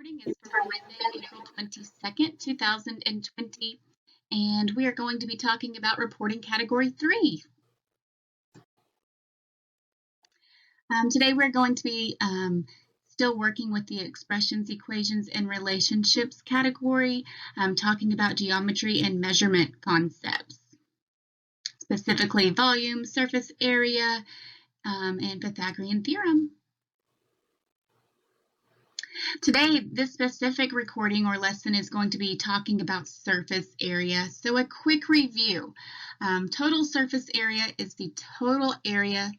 recording is for Wednesday, April 22nd, 2020, and we are going to be talking about reporting category 3. Today we're going to be still working with the expressions, equations, and relationships category, talking about geometry and measurement concepts, specifically volume, surface area, and Pythagorean theorem. Today, this specific recording or lesson is going to be talking about surface area. So a quick review. Total surface area is the total area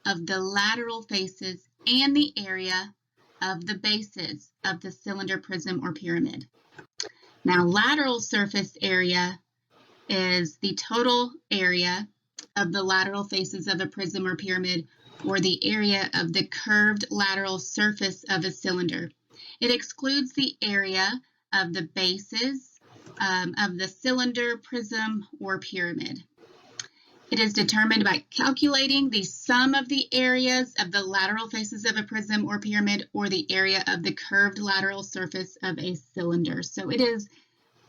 of the lateral faces and the area of the bases of the cylinder, prism, or pyramid. Now, lateral surface area is the total area of the lateral faces of a prism or pyramid, or the area of the curved lateral surface of a cylinder. It excludes the area of the bases of the cylinder, prism, or pyramid. It is determined by calculating the sum of the areas of the lateral faces of a prism or pyramid, or the area of the curved lateral surface of a cylinder. So it is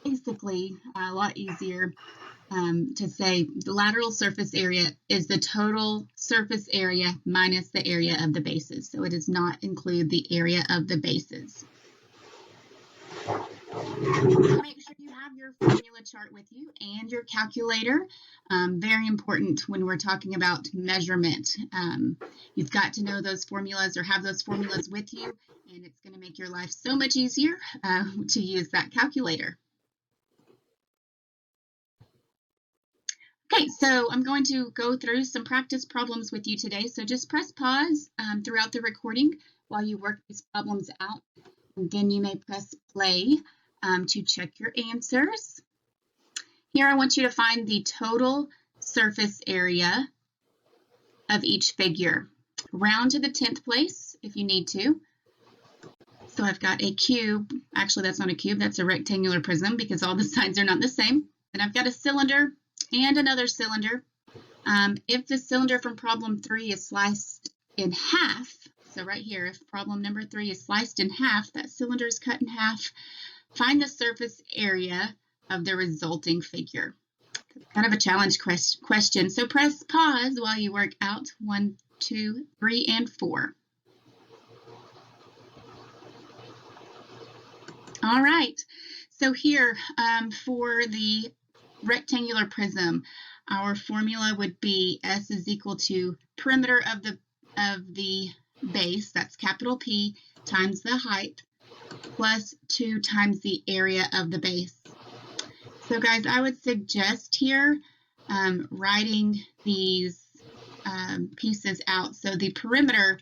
basically a lot easier to say the lateral surface area is the total surface area minus the area of the bases. So it does not include the area of the bases. Make sure you have your formula chart with you and your calculator. Very important when we're talking about measurement. You've got to know those formulas or have those formulas with you, and it's going to make your life so much easier to use that calculator. Okay, so I'm going to go through some practice problems with you today. So just press pause throughout the recording while you work these problems out. And then you may press play to check your answers. Here I want you to find the total surface area of each figure. Round to the 10th place if you need to. So I've got a cube. Actually, that's not a cube. That's a rectangular prism because all the sides are not the same. Then I've got a cylinder and another cylinder. If the cylinder from problem 3 is sliced in half, so right here, if problem number 3 is sliced in half, that cylinder is cut in half, find the surface area of the resulting figure. Kind of a challenge question. So press pause while you work out 1, 2, 3, and 4. All right, so here for the rectangular prism, our formula would be S is equal to perimeter of the base, that's capital P, times the height, plus 2 times the area of the base. So guys, I would suggest here writing these pieces out. So the perimeter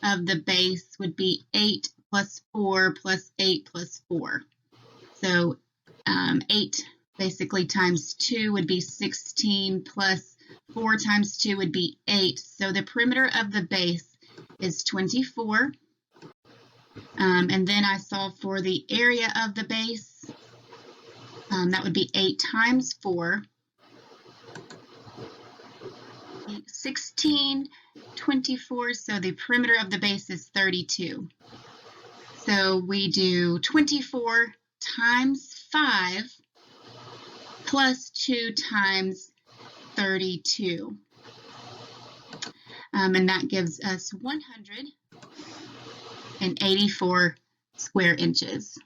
of the base would be 8 plus 4 plus 8 plus 4. So 8 basically times 2 would be 16, plus 4 times 2 would be 8. So the perimeter of the base is 24. And then I solve for the area of the base. That would be 8 times 4. 16, 24, so the perimeter of the base is 32. So we do 24 times 5 plus 2 times 32. And that gives us 184 square inches.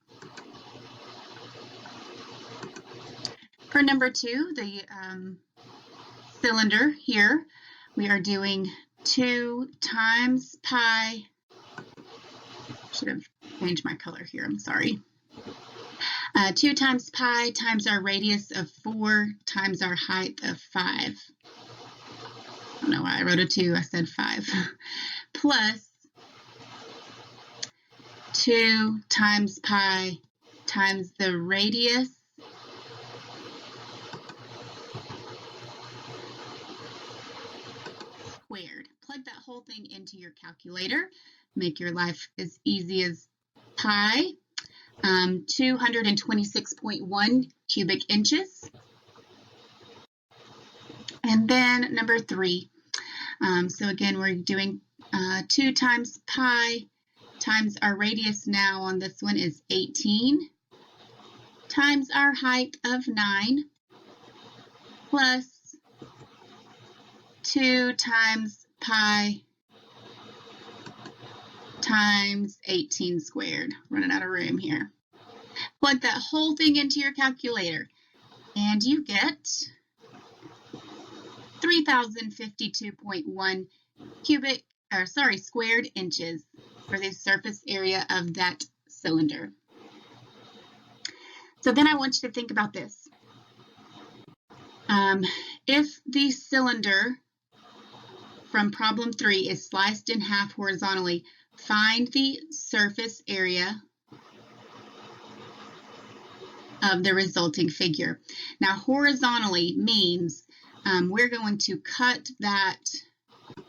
For number 2, the cylinder here, we are doing 2 times pi. Should have changed my color here, I'm sorry. 2 times pi times our radius of 4 times our height of 5. I don't know why I wrote a 2, I said 5. Plus 2 times pi times the radius squared. Plug that whole thing into your calculator. Make your life as easy as pi. 226.1 cubic inches. And then number 3. So again, we're doing 2 times pi times our radius now on this one is 18 times our height of 9 plus 2 times pi times 18 squared. Running out of room here. Plug that whole thing into your calculator and you get 3,052.1 squared inches for the surface area of that cylinder. So then I want you to think about this. If the cylinder from problem 3 is sliced in half horizontally, find the surface area of the resulting figure. Now, horizontally means we're going to cut that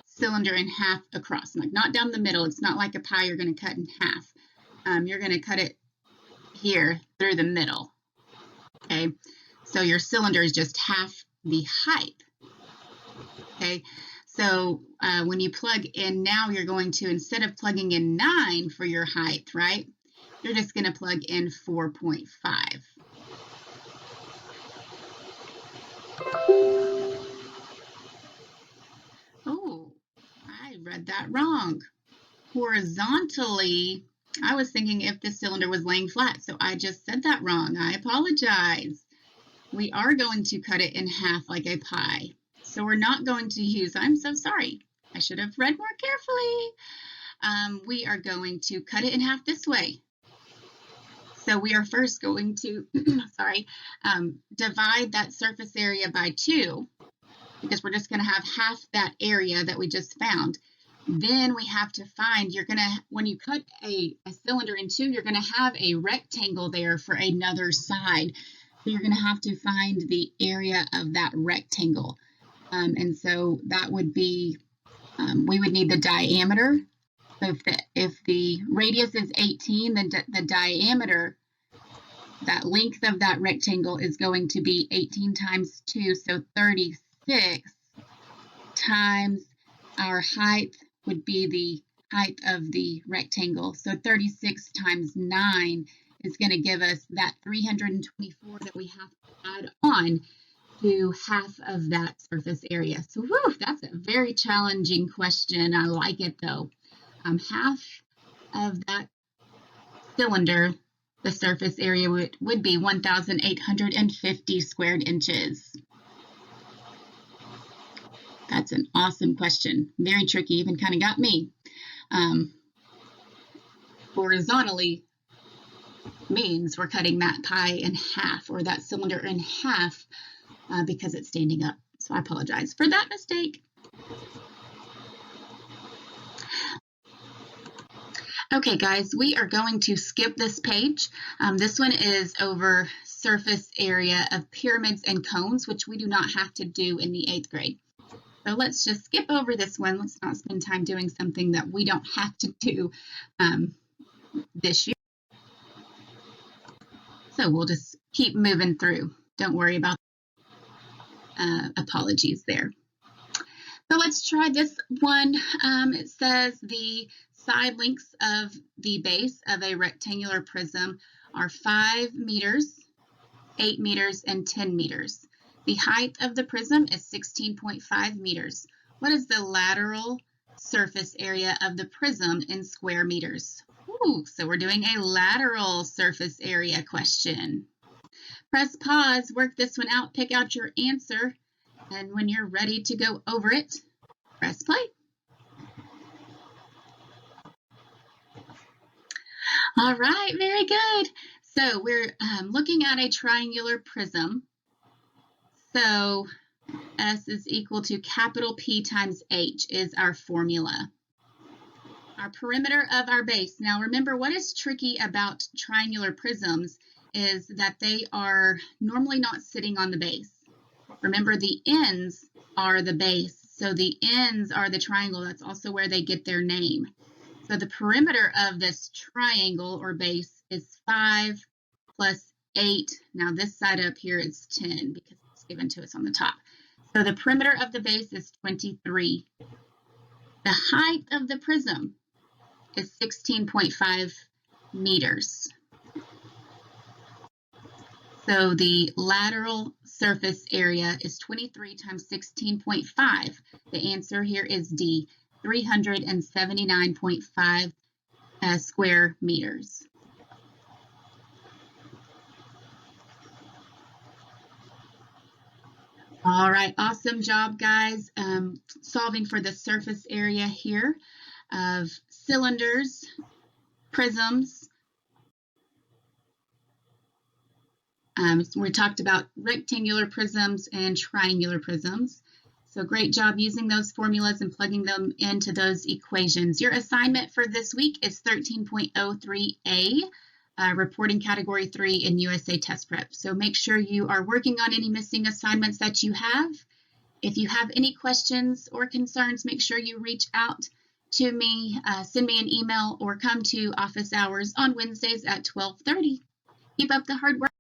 cylinder in half across, like not down the middle. It's not like a pie you're going to cut in half. You're going to cut it here through the middle. Okay, so your cylinder is just half the height. Okay, so when you plug in now, you're going to, instead of plugging in 9 for your height, right, you're just going to plug in 4.5. Oh, I read that wrong. Horizontally, I was thinking if the cylinder was laying flat, so I just said that wrong. I apologize. We are going to cut it in half like a pie. So we're not going to use, I'm so sorry. I should have read more carefully. We are going to cut it in half this way. So we are first going to, divide that surface area by 2, because we're just going to have half that area that we just found. Then we have to find, when you cut a cylinder in 2, you're going to have a rectangle there for another side. So you're going to have to find the area of that rectangle. And so that would be, we would need the diameter. So if the radius is 18, then the diameter, that length of that rectangle is going to be 18 times 2, so 36 times our height would be the height of the rectangle. So 36 times 9 is going to give us that 324 that we have to add on to half of that surface area. So that's a very challenging question. I like it though. Half of that cylinder, the surface area would be 1,850 squared inches. That's an awesome question. Very tricky, even kind of got me. Horizontally means we're cutting that pie in half, or that cylinder in half, because it's standing up. So I apologize for that mistake. Okay, guys, we are going to skip this page. This one is over surface area of pyramids and cones, which we do not have to do in the 8th grade. So let's just skip over this one. Let's not spend time doing something that we don't have to do this year. So we'll just keep moving through. Don't worry about apologies there. So let's try this one. It says the side lengths of the base of a rectangular prism are 5 meters, 8 meters, and 10 meters. The height of the prism is 16.5 meters. What is the lateral surface area of the prism in square meters? So we're doing a lateral surface area question. Press pause, work this one out, pick out your answer, and when you're ready to go over it, press play. All right, very good. So we're looking at a triangular prism. So S is equal to capital P times H is our formula. Our perimeter of our base. Now remember, what is tricky about triangular prisms is that they are normally not sitting on the base. Remember, the ends are the base. So the ends are the triangle. That's also where they get their name. So the perimeter of this triangle or base is 5 plus 8. Now this side up here is 10 because it's given to us on the top. So the perimeter of the base is 23. The height of the prism is 16.5 meters. So the lateral surface area is 23 times 16.5. The answer here is D, 379.5 square meters. All right, awesome job, guys. Solving for the surface area here of cylinders, prisms. We talked about rectangular prisms and triangular prisms. So great job using those formulas and plugging them into those equations. Your assignment for this week is 13.03a, reporting category 3 in USA Test Prep. So make sure you are working on any missing assignments that you have. If you have any questions or concerns, make sure you reach out to me, send me an email, or come to office hours on Wednesdays at 12:30. Keep up the hard work.